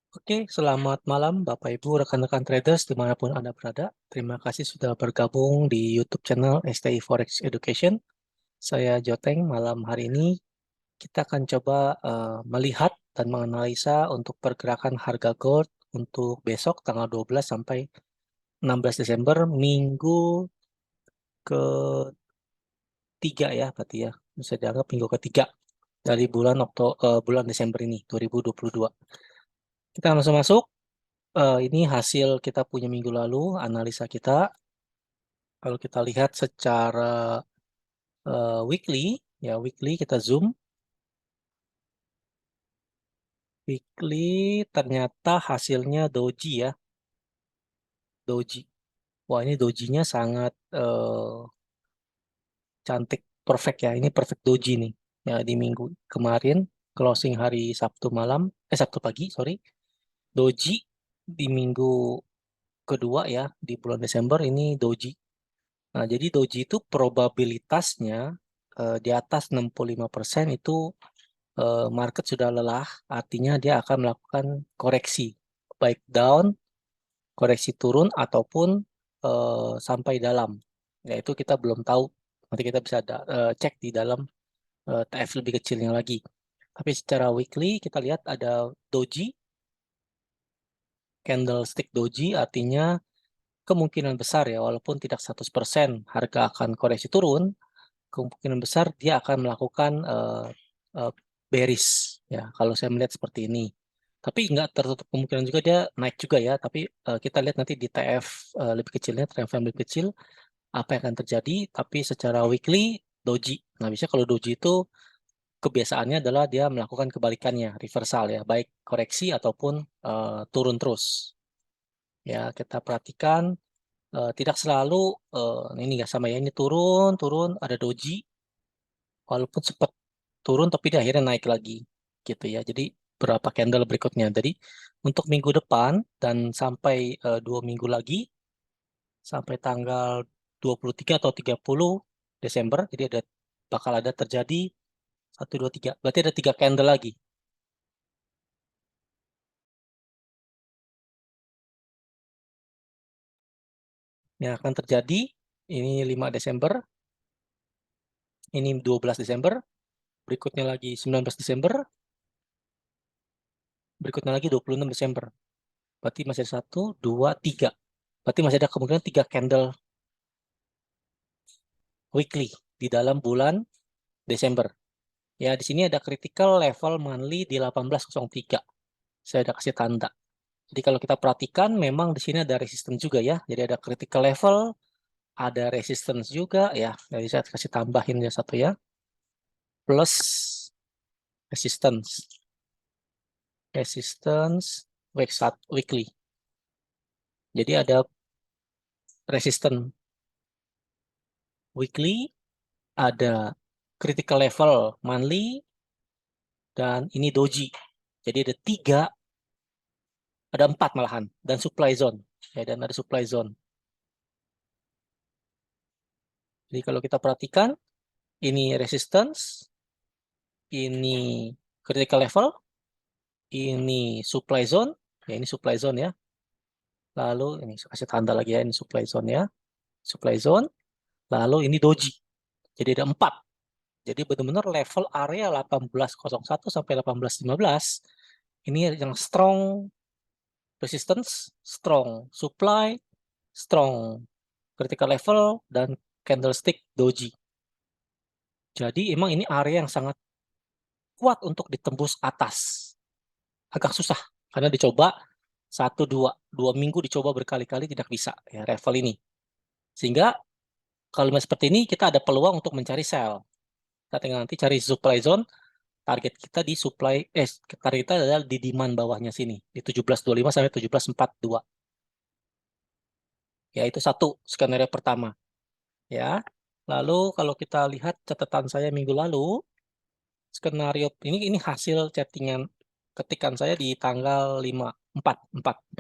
Oke, selamat malam Bapak Ibu rekan-rekan traders dimanapun Anda berada. Terima kasih sudah bergabung di YouTube channel STI Forex Education. Saya Joteng. Malam hari ini kita akan coba melihat dan menganalisa untuk pergerakan harga gold untuk besok tanggal 12 sampai 16 Desember minggu ketiga ya, berarti ya. Bisa dianggap minggu ketiga dari bulan Desember ini 2022. Kita langsung masuk. Ini hasil kita punya minggu lalu, analisa kita. Kalau kita lihat secara weekly, ya weekly kita zoom. Weekly ternyata hasilnya doji ya, doji. Wah ini dojinya sangat cantik, perfect ya. Ini perfect doji nih. Ya di minggu kemarin, closing hari Sabtu pagi, sorry. Doji di minggu kedua ya, di bulan Desember ini doji. Nah, jadi doji itu probabilitasnya di atas 65% itu market sudah lelah, artinya dia akan melakukan koreksi, baik down, koreksi turun, ataupun sampai dalam. Yaitu kita belum tahu, nanti kita bisa cek di dalam TF lebih kecilnya lagi. Tapi secara weekly kita lihat ada doji, candlestick doji, artinya kemungkinan besar ya, walaupun tidak 100% harga akan koreksi turun, kemungkinan besar dia akan melakukan uh, bearish ya kalau saya melihat seperti ini. Tapi nggak tertutup kemungkinan juga dia naik juga ya. Tapi kita lihat nanti di TF lebih kecilnya, trend frame lebih kecil, apa yang akan terjadi. Tapi secara weekly doji. Nah biasanya kalau doji itu kebiasaannya adalah dia melakukan kebalikannya, reversal ya, baik koreksi ataupun turun terus. Ya kita perhatikan tidak selalu ini nggak sama ya. Ini turun, turun, ada doji walaupun sempat turun tapi dia akhirnya naik lagi gitu ya. Jadi berapa candle berikutnya. Jadi untuk minggu depan dan sampai 2 minggu lagi sampai tanggal 23 atau 30 Desember. Jadi bakal ada terjadi 1, 2, 3. Berarti ada 3 candle lagi yang akan terjadi. Ini 5 Desember, ini 12 Desember, berikutnya lagi 19 Desember, berikutnya lagi 26 Desember. Berarti masih ada 1, 2, 3. Berarti masih ada kemungkinan 3 candle weekly di dalam bulan Desember. Ya, di sini ada critical level monthly di 1803. Saya ada kasih tanda. Jadi kalau kita perhatikan memang di sini ada resistance juga ya. Jadi ada critical level, ada resistance juga ya. Jadi saya kasih tambahin ya satu ya. Plus resistance. Resistance weekly. Jadi ada resistance weekly, ada critical level monthly, dan ini doji. Jadi ada 4 malahan, dan supply zone. Ya, dan ada supply zone. Jadi kalau kita perhatikan, ini resistance, ini critical level, ini supply zone, ya ini supply zone ya. Lalu ini saya kasih tanda lagi ya, ini supply zone ya, supply zone. Lalu ini doji. Jadi ada 4. Jadi benar-benar level area 1801 sampai 1815 ini yang strong resistance, strong supply, strong critical level, dan candlestick doji. Jadi emang ini area yang sangat kuat untuk ditembus atas. Agak susah karena dicoba 1, 2 minggu dicoba berkali-kali tidak bisa ya level ini. Sehingga kalau seperti ini kita ada peluang untuk mencari sell. Kita tinggal nanti cari supply zone. Target kita di target kita adalah di demand bawahnya sini di 1725 sampai 1742. Ya itu satu skenario pertama. Ya. Lalu kalau kita lihat catatan saya minggu lalu, skenario ini hasil chattingan ketikan saya di tanggal 4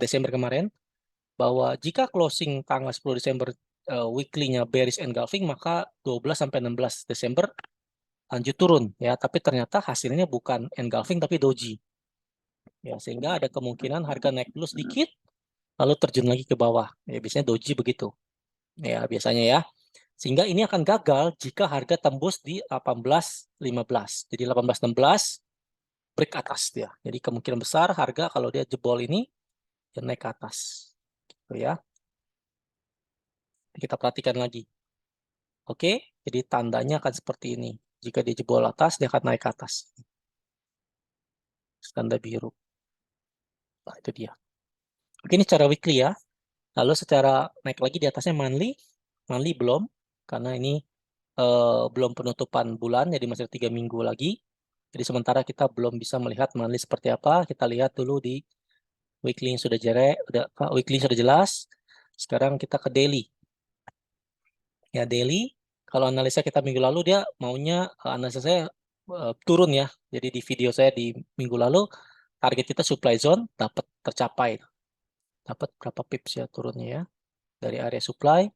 Desember kemarin, bahwa jika closing tanggal 10 Desember weekly-nya bearish engulfing, maka 12 sampai 16 Desember lanjut turun ya, tapi ternyata hasilnya bukan engulfing tapi doji. Ya, sehingga ada kemungkinan harga naik dulu sedikit, lalu terjun lagi ke bawah. Ya, biasanya doji begitu. Ya, biasanya ya. Sehingga ini akan gagal jika harga tembus di 18.15. Jadi 18.16 break atas dia. Jadi kemungkinan besar harga kalau dia jebol ini dia naik ke atas. Gitu ya. Kita perhatikan lagi. Oke, jadi tandanya akan seperti ini. Jika dia jebol atas, dia akan naik ke atas. Tanda biru. Nah, itu dia. Oke, ini secara weekly ya. Lalu secara naik lagi di atasnya monthly. Monthly belum, karena ini belum penutupan bulan, jadi masih 3 minggu lagi. Jadi sementara kita belum bisa melihat monthly seperti apa. Kita lihat dulu di weekly yang sudah weekly sudah jelas. Sekarang kita ke daily. Ya, daily. Kalau analisa kita minggu lalu dia maunya analisa saya turun ya. Jadi di video saya di minggu lalu target kita supply zone dapat tercapai. Dapat berapa pips ya turunnya ya. Dari area supply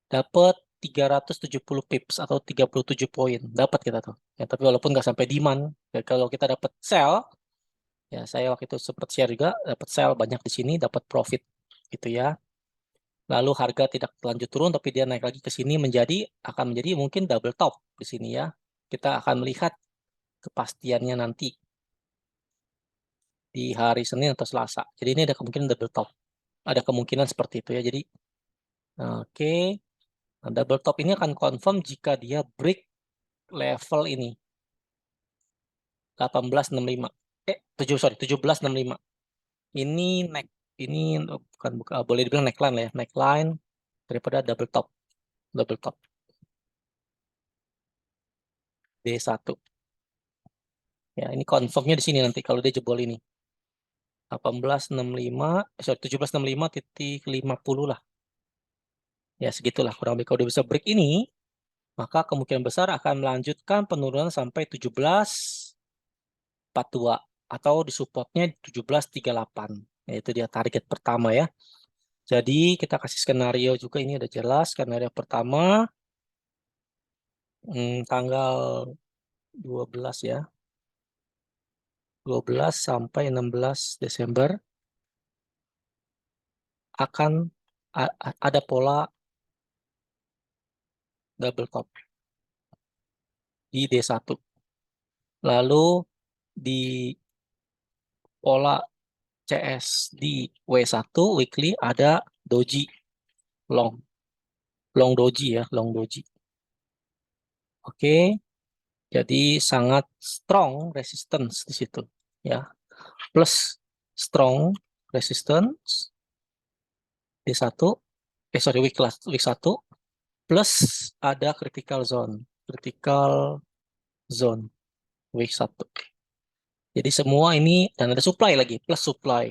dapat 370 pips atau 37 poin. Dapat kita tuh. Ya, tapi walaupun nggak sampai demand. Ya, kalau kita dapat sell, ya saya waktu itu sempat share juga dapat sell banyak di sini, dapat profit gitu ya. Lalu harga tidak lanjut turun tapi dia naik lagi ke sini akan menjadi mungkin double top di sini ya. Kita akan melihat kepastiannya nanti di hari Senin atau Selasa. Jadi ini ada kemungkinan double top. Ada kemungkinan seperti itu ya. Jadi oke, nah, double top ini akan confirm jika dia break level ini 1865. 1765. Ini neck ini bukan boleh dibilang neckline lah ya, neckline daripada double top. Double top D1. Ya, ini confirmnya di sini nanti kalau dia jebol ini. 1765 lah. Ya, segitulah kurang lebih. Kalau dia bisa break ini, maka kemungkinan besar akan melanjutkan penurunan sampai 1742 atau di supportnya 1738. Yaitu dia target pertama ya. Jadi kita kasih skenario juga ini ada jelas. Skenario pertama tanggal 12 ya. 12 sampai 16 Desember akan ada pola double top di D1. Lalu di pola CS di W1 weekly ada doji long. Long doji ya, long doji. Oke. Jadi sangat strong resistance di situ ya. Plus strong resistance D1 week 1 plus ada critical zone. Critical zone week 1. Jadi semua ini dan ada supply lagi, plus supply.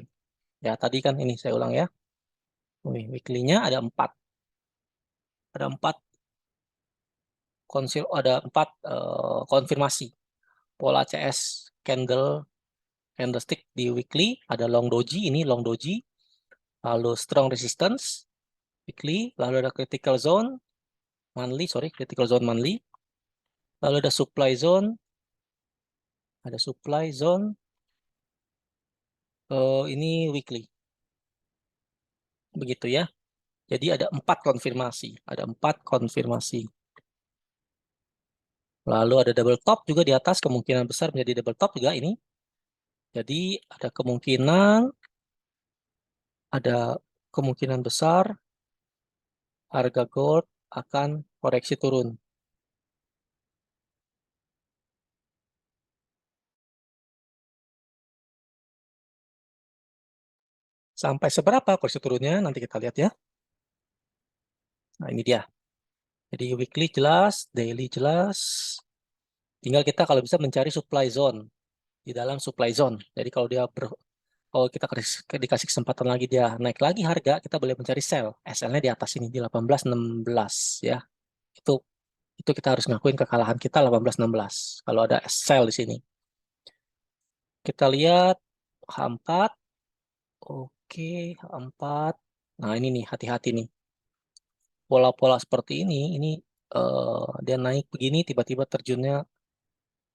Ya, tadi kan ini saya ulang ya. Weekly-nya ada 4. Ada 4 konfirmasi. Pola CS candlestick di weekly ada long doji, ini long doji. Lalu strong resistance weekly, lalu ada critical zone critical zone monthly. Lalu ada supply zone. Ada supply zone ini weekly. Begitu ya. Jadi ada 4 konfirmasi. Ada 4 konfirmasi. Lalu ada double top juga di atas. Kemungkinan besar menjadi double top juga ini. Jadi ada kemungkinan besar harga gold akan koreksi turun. Sampai seberapa koreksi turunnya nanti kita lihat ya. Nah ini dia. Jadi weekly jelas, daily jelas. Tinggal kita kalau bisa mencari supply zone di dalam supply zone. Jadi kalau kalau kita dikasih kesempatan lagi dia naik lagi harga, kita boleh mencari sell. SL-nya di atas ini di 18.16 ya. Itu kita harus ngakuin kekalahan kita 18.16 kalau ada sell di sini. Kita lihat H4. Oke, H4. Nah, ini nih hati-hati nih. Pola-pola seperti ini dia naik begini tiba-tiba terjunnya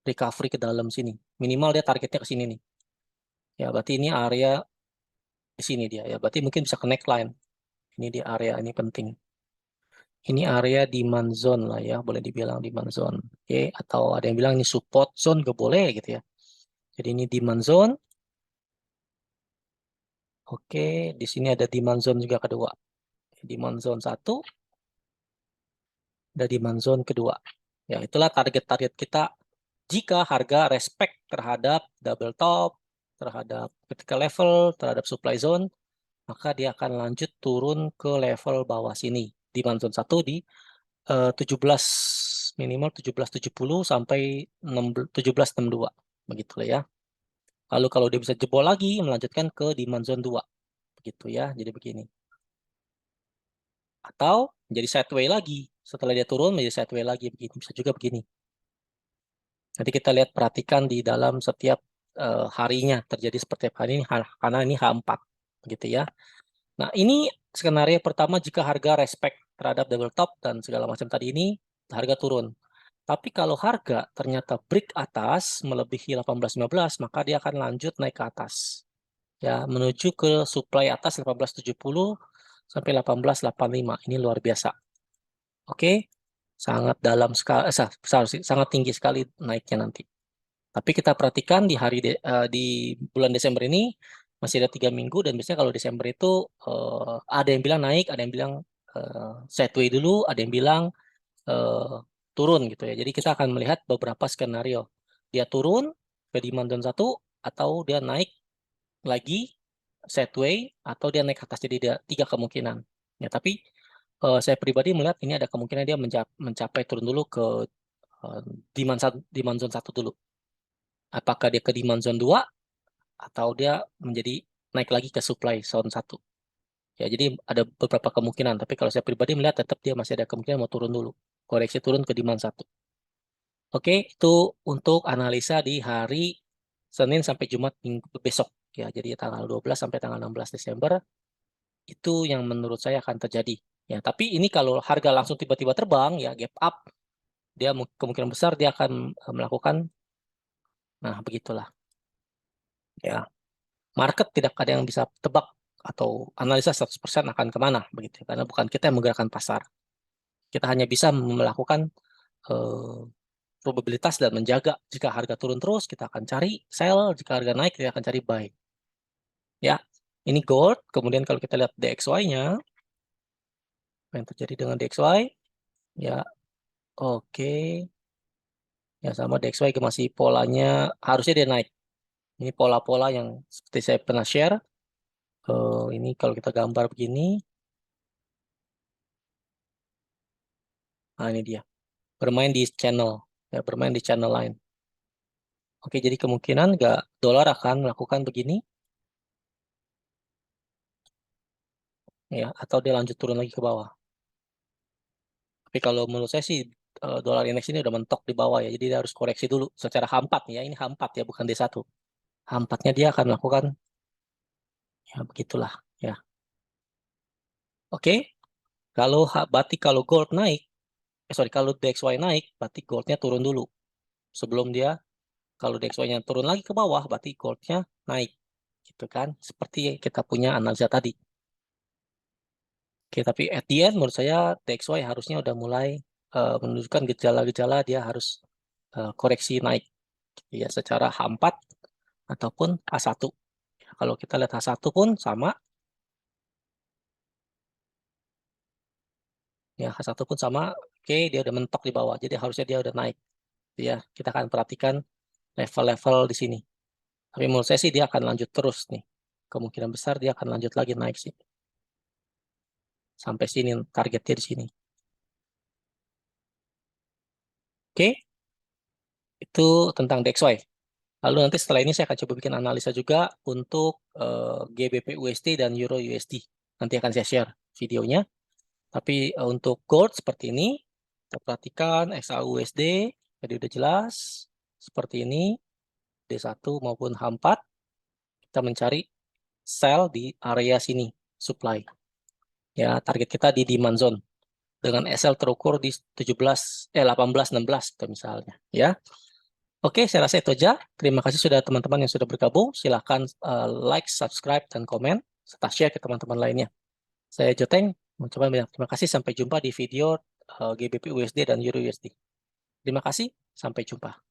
recovery ke dalam sini. Minimal dia targetnya ke sini nih. Ya, berarti ini area di sini dia ya. Berarti mungkin bisa connect line. Ini di area ini penting. Ini area demand zone lah ya, boleh dibilang demand zone. Oke, atau ada yang bilang ini support zone, gak boleh gitu ya. Jadi ini demand zone. Oke, di sini ada demand zone juga kedua. Demand zone 1, ada demand zone kedua. Ya, itulah target-target kita jika harga respect terhadap double top, terhadap critical level, terhadap supply zone, maka dia akan lanjut turun ke level bawah sini. Demand zone 1 di 17 minimal 1770 sampai 1762 begitu ya. Lalu kalau dia bisa jebol lagi melanjutkan ke demand zone 2 begitu ya. Jadi begini. Atau jadi sideway lagi. Setelah dia turun menjadi sideway lagi begini. Bisa juga begini. Nanti kita lihat perhatikan di dalam setiap harinya terjadi seperti apa ini karena ini H4 gitu ya. Nah, ini skenario pertama jika harga respect terhadap double top dan segala macam tadi ini harga turun. Tapi kalau harga ternyata break atas melebihi 18.15 maka dia akan lanjut naik ke atas. Ya, menuju ke supply atas 1870 sampai 1885. Ini luar biasa. Oke. Sangat dalam sekali sangat tinggi sekali naiknya nanti. Tapi kita perhatikan di bulan Desember ini masih ada 3 minggu dan biasanya kalau Desember itu ada yang bilang naik, ada yang bilang sideways dulu, ada yang bilang eh, turun gitu ya. Jadi kita akan melihat beberapa skenario. Dia turun ke demand zone 1 atau dia naik lagi sideways atau dia naik ke atas. Jadi dia 3 kemungkinan. Ya, tapi saya pribadi melihat ini ada kemungkinan dia mencapai turun dulu ke eh, demand zone 1 dulu. Apakah dia ke demand zone 2 atau dia menjadi naik lagi ke supply zone 1. Ya, jadi ada beberapa kemungkinan, tapi kalau saya pribadi melihat tetap dia masih ada kemungkinan mau turun dulu. Koreksi turun ke demand 1. Oke, itu untuk analisa di hari Senin sampai Jumat minggu besok ya. Jadi tanggal 12 sampai tanggal 16 Desember itu yang menurut saya akan terjadi. Ya, tapi ini kalau harga langsung tiba-tiba terbang ya gap up, dia kemungkinan besar dia akan melakukan begitulah. Ya, market tidak ada yang bisa tebak atau analisa 100% akan kemana begitu karena bukan kita yang menggerakkan pasar. Kita hanya bisa melakukan eh, probabilitas dan menjaga jika harga turun terus kita akan cari sell, jika harga naik kita akan cari buy. Ya, ini gold. Kemudian kalau kita lihat DXY-nya, apa yang terjadi dengan DXY? Ya, oke. Ya sama DXY masih polanya harusnya dia naik. Ini pola-pola yang seperti saya pernah share. Ini kalau kita gambar begini, nah ini dia. Bermain di channel, ya bermain di channel lain. Oke, jadi kemungkinan nggak dolar akan melakukan begini, ya, atau dia lanjut turun lagi ke bawah. Tapi kalau menurut saya sih dolar indeks ini udah mentok di bawah ya, jadi dia harus koreksi dulu secara H4 ya, ini H4 ya, bukan D1. H4-nya dia akan melakukan, ya begitulah, ya. Oke, berarti kalau gold naik, kalau DXY naik, berarti goldnya turun dulu. Sebelum dia, kalau DXY-nya turun lagi ke bawah, berarti goldnya naik. Gitu kan, seperti kita punya analisa tadi. Oke, tapi at the end menurut saya DXY harusnya udah mulai menunjukkan gejala-gejala dia harus koreksi naik ya secara H4 ataupun H1. Ya, kalau kita lihat H1 pun sama ya H1 pun sama. Oke, dia udah mentok di bawah. Jadi harusnya dia udah naik. Ya, kita akan perhatikan level-level di sini. Tapi menurut saya sih dia akan lanjut terus nih. Kemungkinan besar dia akan lanjut lagi naik sih. Sampai sini targetnya di sini. Oke, itu tentang DXY. Lalu nanti setelah ini saya akan coba bikin analisa juga untuk GBP USD dan Euro USD. Nanti akan saya share videonya. Tapi untuk gold seperti ini, kita perhatikan XAUSD, jadi udah jelas. Seperti ini, D1 maupun H4. Kita mencari sell di area sini, supply. Ya, target kita di demand zone. Dengan SL terukur di 18 16 gitu misalnya. Ya. Oke, saya rasa itu aja. Terima kasih sudah teman-teman yang sudah bergabung. Silahkan like, subscribe, dan komen, serta share ke teman-teman lainnya. Saya Joteng, mengucapkan banyak terima kasih. Sampai jumpa di video GBP USD dan Euro USD. Terima kasih, sampai jumpa.